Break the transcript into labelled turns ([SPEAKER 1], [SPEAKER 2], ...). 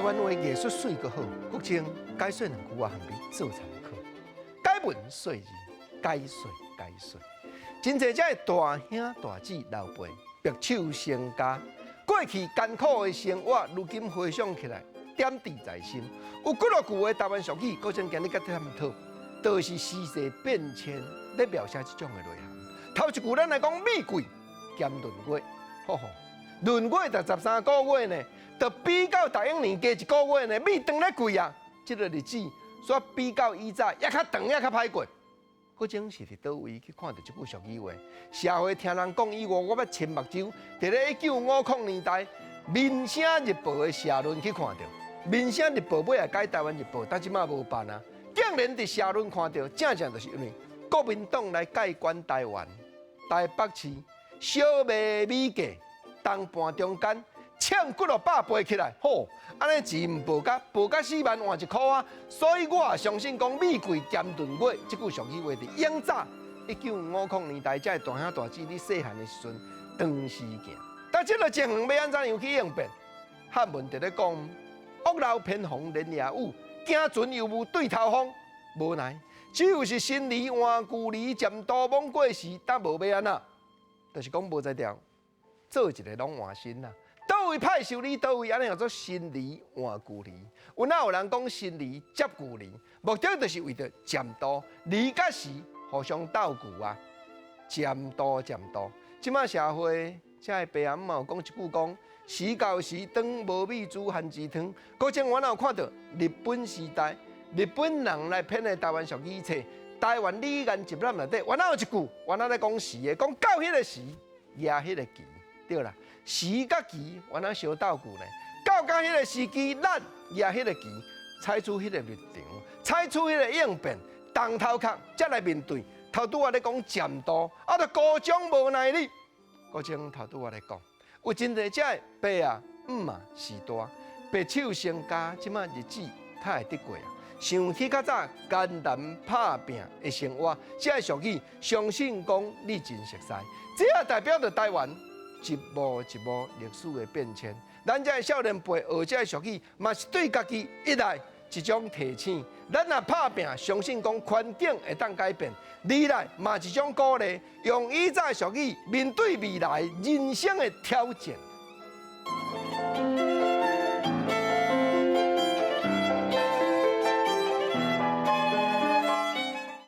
[SPEAKER 1] 湾话艺术水阁好，国情解说两句话含义做参考。解文说字，解说解说。真侪只大兄大姊老辈白手成家，过去艰苦的生活，如今回想起来，点滴在心。有几多句的台湾俗语，搁正今日甲探讨，都是时势变迁咧描写这种的内涵。头一句咱来讲米贵兼闰月，吼吼，闰月就13个月呢。就比较大英年加一个月呢，米长咧贵啊！这个日子，所以比较以前也较长也较歹过。嗰种是伫倒位去看到这句俗语话？社会听人讲以外，我捌亲目睭，伫咧1950年代《民生日报》的社论去看到，《民生日报》尾也改台湾日报，但即马无办啊！竟然伫社论看到，正就是因为国民党来介管台湾，台北市小卖米价东半中间。抢几落百倍起来，吼！安尼钱唔报甲4万换1箍啊！所以我相信讲米贵兼闰月，这句俗语话伫永早1950年代，才大兄大姊你细汉的时阵，长时行。但这个情形要安怎样去应变？汉文伫咧讲，屋漏偏逢连夜雨，行船犹如对头风。无奈，只有是新梨换旧梨，渐多蒙过时，但无要安怎，就是讲无在调，做一个拢换新啦。倒位歹修理，倒位安尼叫做新梨换旧梨。有哪有人讲新梨接旧梨？目的就是为着渐多梨甲时互相斗旧啊，渐多渐多。即马社会，这个爸阿母有讲一句讲：时到时长，无米煮番薯汤。过前我有看到日本时代，日本人来编的台湾俗语册，台湾语言集览内底，我有一句，我咧讲时的，讲到迄个时，也迄个期，对啦。时甲期，原来相斗旧呢。到迄个时机，咱也迄个期，采取迄个立场，采取迄个应变，当头壳才来面对。头拄我咧讲渐多，啊，着高涨无耐力。高种头拄我咧讲，有真侪只爸啊、母啊是大，白手成家，即马日子太会得过啊。想起较早艰难打拼的生活，这个俗语，相信讲你真熟悉。这也代表着台湾。一幕一幕历史的变迁，咱这少年辈学这俗语，嘛是对家己一来一种提醒。咱若打拼，相信讲环境会当改变；二来嘛一种鼓励，用以前俗语面对未来人生的挑战。